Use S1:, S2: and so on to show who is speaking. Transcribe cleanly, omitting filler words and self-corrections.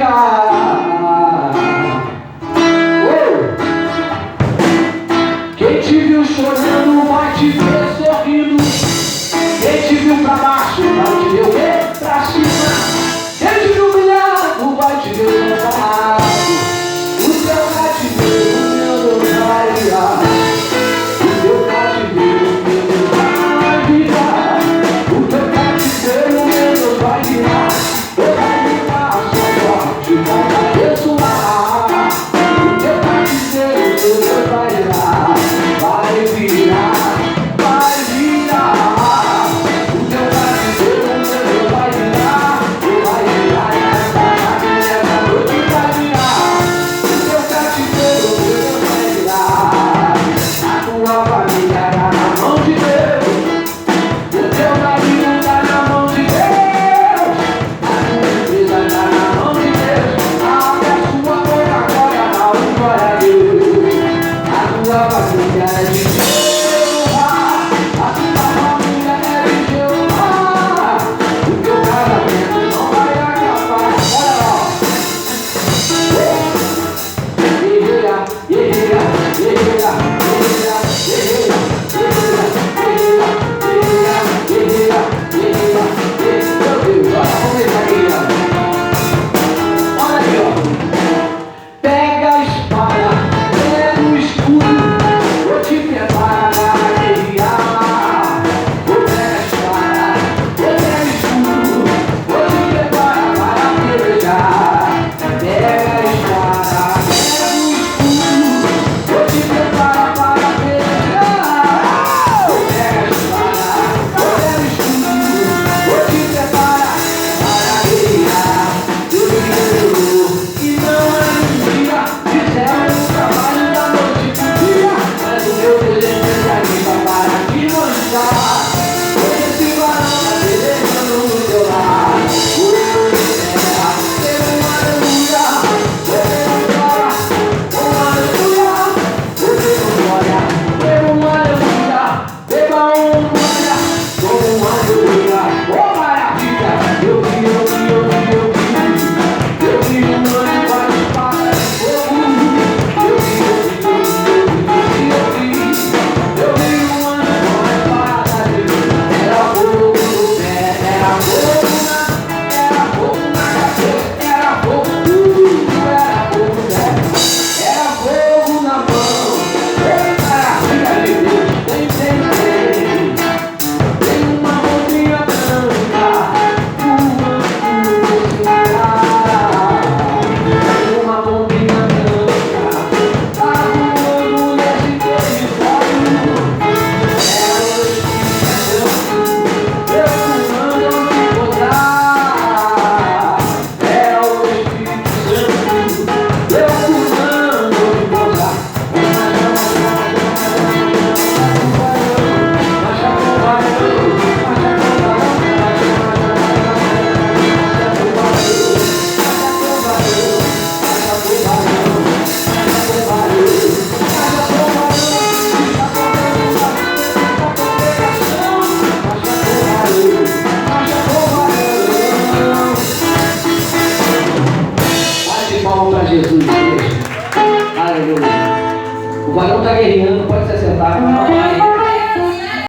S1: virar. Quem te viu chorando vai te ver sorrindo. Quem te viu pra baixo vai te ver o quê? Pra cima. Quem te viu humilhado vai te ver honrado. O teu cativeiro, meu Deus, vai virar. O teu cativeiro, meu Deus, vai virar. O teu cativeiro, meu Deus, vai virar. Vai virar a sua sorte, vai ressoar. O teu cativeiro, meu Deus, vai virar. Vai virar, vai virar. O teu cativeiro, meu Deus, vai virar. Vai virar, essa noite vai virar. O teu cativeiro, meu Deus, vai virar. A tua família tá na mão de Deus. O teu marido tá na mão de Deus. A tua empresa tá na mão de Deus. Abre a sua boca agora, dá um glória a Deus. A tua família é de Jeová. A tua família é de Jeová. O teu casamento não vai acabar. Olha lá. Guerreira, guerreira, guerreira, guerreira, guerreira, guerreira, guerreira, guerreira, guerreira, guerreira. Meu Deus, olha como ele tá guerreando. Olha aqui, ó. Pega a espada, pega o escudo, vou te preparar para guerrear. Vou pegar a espada, vou pegar o escudo, vou te preparar para pelejar. Pega a espada, pega o escudo, vou te preparar para pelejar. Vou pegar a espada, vou pegar o escudo, vou te preparar para guerrear. Eu guerreiro, e não é mentira, fizeram o trabalho da noite pro dia, mas o meu desejo especialista para te mostrar. Hoje esse varão tá pelejando no teu lar. O eu terra, tem um aleluia, tem um glória, um aleluia, tem um glória, tem um aleluia, beba um glória, com um aleluia. Oh maravilha, eu vi um anjo com a espada de fogo. Eu vi um anjo com a espada de fogo. Era fogo no pé, era fogo na cabeça, era fogo no pé, era fogo na mão. Maravilha de Deus, tem uma roupinha branca, uma bombinha branca, tá voando nesse território. É o Espírito Santo, eu comando onde pousar. É o Espírito Santo, eu comando onde pousar. Pra Jesus, igreja. Aleluia. O varão está guerreando, pode se sentar.